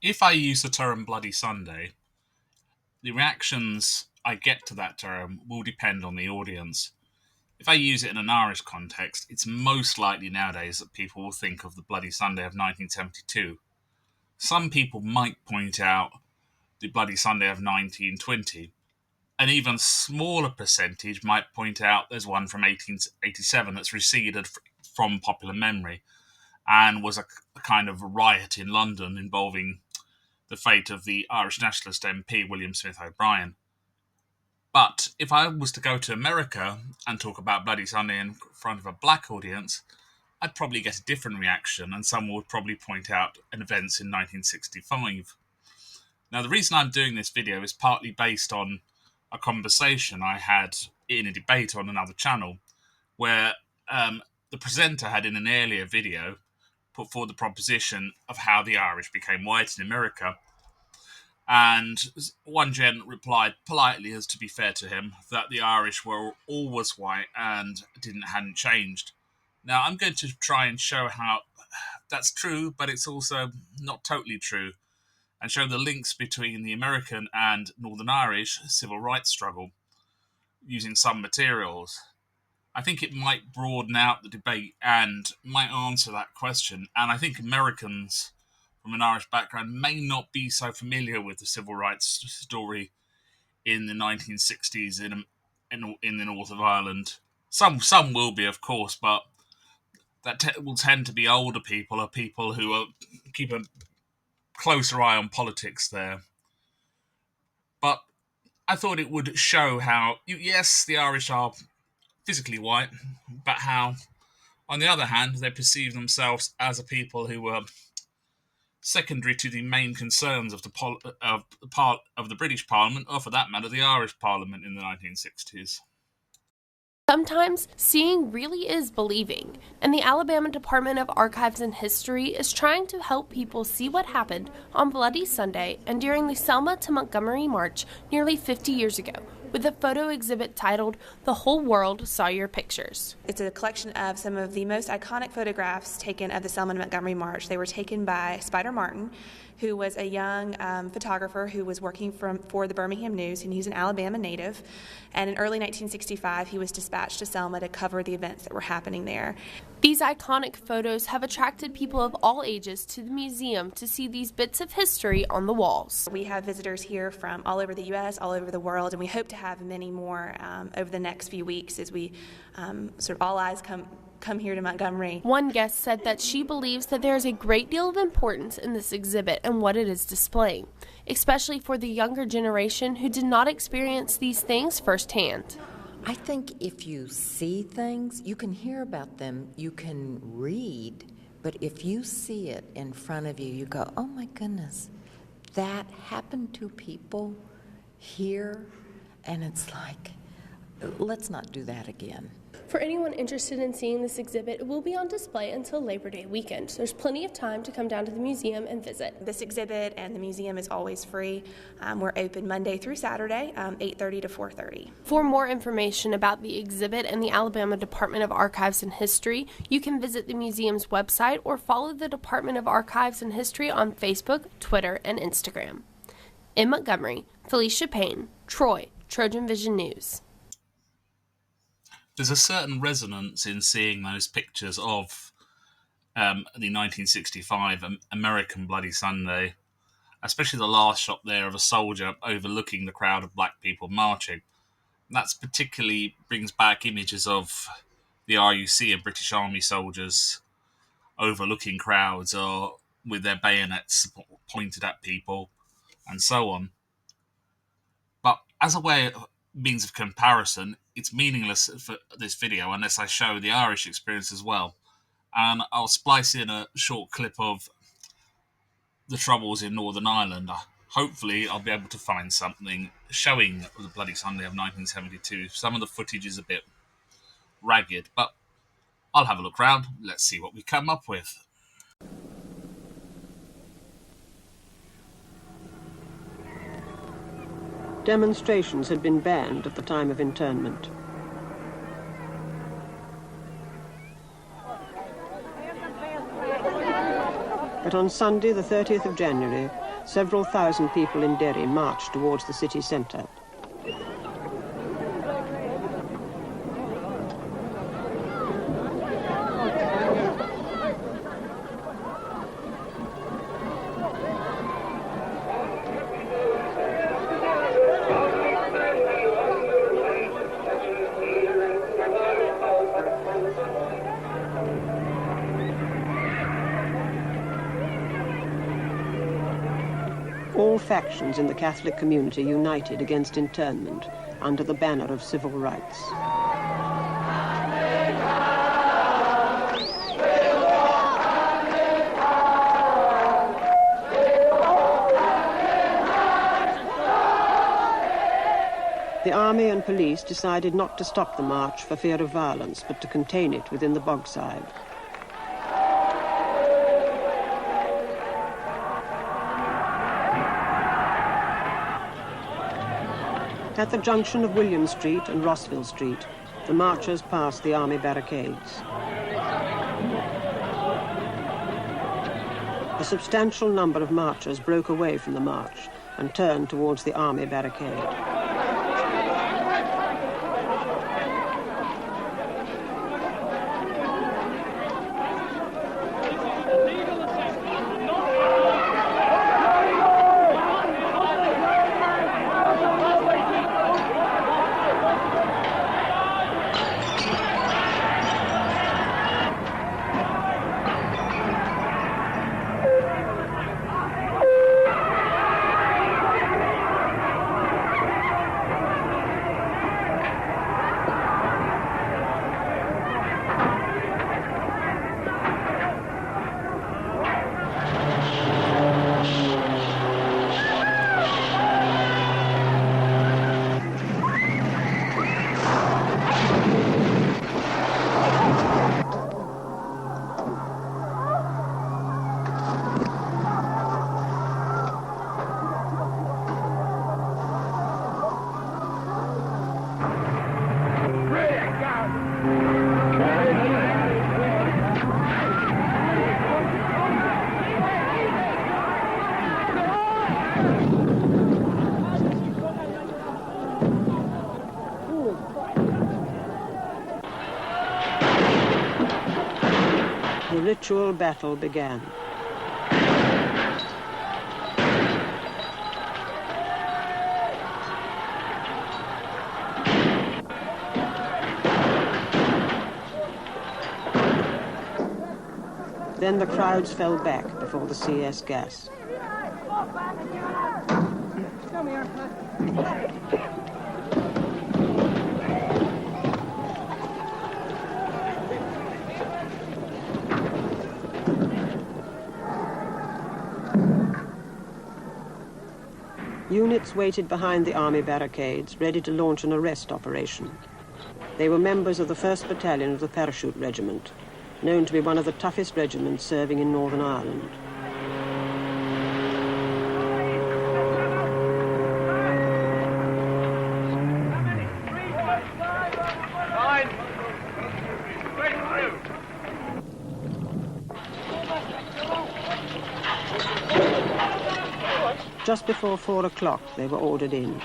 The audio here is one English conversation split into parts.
If I use the term Bloody Sunday, the reactions I get to that term will depend on the audience. If I use it in an Irish context, it's most likely nowadays that people will think of the Bloody Sunday of 1972. Some people might point out the Bloody Sunday of 1920. An even smaller percentage might point out there's one from 1887 that's receded from popular memory and was a kind of riot in London involving the fate of the Irish nationalist MP William Smith O'Brien. But if I was to go to America and talk about Bloody Sunday in front of a black audience, I'd probably get a different reaction, and someone would probably point out events in 1965. Now, the reason I'm doing this video is partly based on a conversation I had in a debate on another channel, where the presenter had in an earlier video put forward the proposition of how the Irish became white in America. And one gent replied politely, as to be fair to him, that the Irish were always white and hadn't changed. Now, I'm going to try and show how that's true, but it's also not totally true, and show the links between the American and Northern Irish civil rights struggle using some materials. I think it might broaden out the debate and might answer that question, and I think Americans from an Irish background may not be so familiar with the civil rights story in the 1960s in the north of Ireland. Some will be, of course, but that will tend to be older people, or people who keep a closer eye on politics there. But I thought it would show how, yes, the Irish are physically white, but how, on the other hand, they perceive themselves as a people who were secondary to the main concerns of the British Parliament, or for that matter, the Irish Parliament in the 1960s. Sometimes seeing really is believing, and the Alabama Department of Archives and History is trying to help people see what happened on Bloody Sunday and during the Selma to Montgomery March nearly 50 years ago, with a photo exhibit titled "The Whole World Saw Your Pictures." It's a collection of some of the most iconic photographs taken of the Selma to Montgomery March. They were taken by Spider Martin, who was a young photographer who was working for the Birmingham News, and he's an Alabama native. And in early 1965, he was dispatched to Selma to cover the events that were happening there. These iconic photos have attracted people of all ages to the museum to see these bits of history on the walls. We have visitors here from all over the U.S., all over the world, and we hope to have many more over the next few weeks as we sort of all eyes come here to Montgomery. One guest said that she believes that there is a great deal of importance in this exhibit and what it is displaying, especially for the younger generation who did not experience these things firsthand. I think if you see things, you can hear about them, you can read, but if you see it in front of you, you go, oh my goodness, that happened to people here, and it's like, let's not do that again. For anyone interested in seeing this exhibit, it will be on display until Labor Day weekend. There's plenty of time to come down to the museum and visit. This exhibit and the museum is always free. We're open Monday through Saturday, 8:30 to 4:30. For more information about the exhibit and the Alabama Department of Archives and History, you can visit the museum's website or follow the Department of Archives and History on Facebook, Twitter, and Instagram. In Montgomery, Felicia Payne, Troy, Trojan Vision News. There's a certain resonance in seeing those pictures of the 1965 American Bloody Sunday, especially the last shot there of a soldier overlooking the crowd of black people marching. That's particularly brings back images of the RUC and British Army soldiers overlooking crowds or with their bayonets pointed at people and so on. But as a means of comparison, it's meaningless for this video unless I show the Irish experience as well. And I'll splice in a short clip of the Troubles in Northern Ireland. Hopefully I'll be able to find something showing the Bloody Sunday of 1972. Some of the footage is a bit ragged, but I'll have a look round. Let's see what we come up with. Demonstrations had been banned at the time of internment. But on Sunday, the 30th of January, several thousand people in Derry marched towards the city centre. All factions in the Catholic community united against internment under the banner of civil rights. The army and police decided not to stop the march for fear of violence, but to contain it within the bogside. At the junction of William Street and Rossville Street, the marchers passed the army barricades. A substantial number of marchers broke away from the march and turned towards the army barricade. The ritual battle began. Then the crowds fell back before the CS gas. Units waited behind the army barricades, ready to launch an arrest operation. They were members of the 1st Battalion of the Parachute Regiment, known to be one of the toughest regiments serving in Northern Ireland. Just before 4 o'clock, they were ordered in.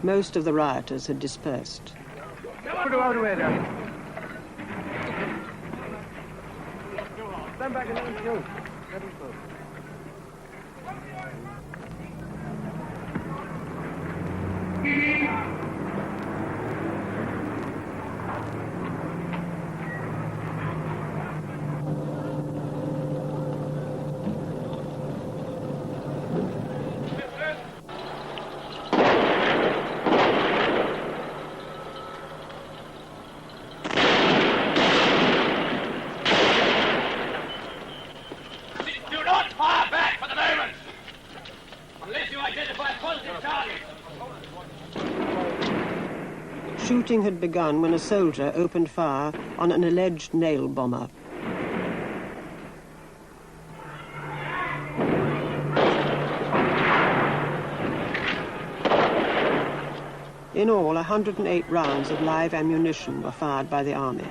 Most of the rioters had dispersed. Stand back and let him go. Let him go. Shooting had begun when a soldier opened fire on an alleged nail bomber. In all, 108 rounds of live ammunition were fired by the army.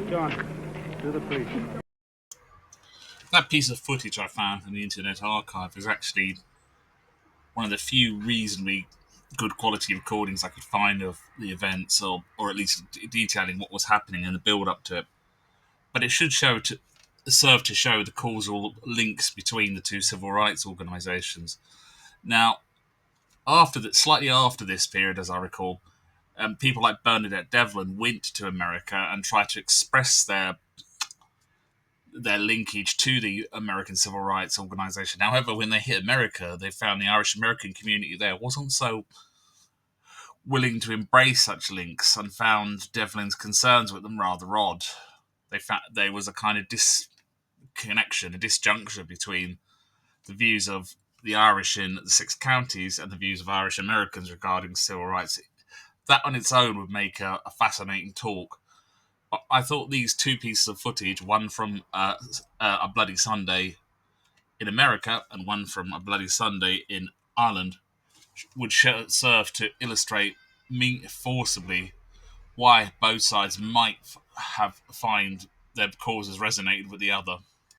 John, to the priest. That piece of footage I found in the Internet Archive is actually one of the few reasonably good quality recordings I could find of the events, or at least detailing what was happening in the build up to it. But it should serve to show the causal links between the two civil rights organisations. Now, slightly after this period, as I recall, people like Bernadette Devlin went to America and tried to express their linkage to the American Civil Rights Organization. However, when they hit America, they found the Irish American community there wasn't so willing to embrace such links, and found Devlin's concerns with them rather odd. They found there was a kind of disconnection, a disjuncture between the views of the Irish in the six counties and the views of Irish Americans regarding civil rights. That on its own would make a fascinating talk. I thought these two pieces of footage, one from a Bloody Sunday in America and one from a Bloody Sunday in Ireland, would serve to illustrate forcibly why both sides might have find their causes resonated with the other.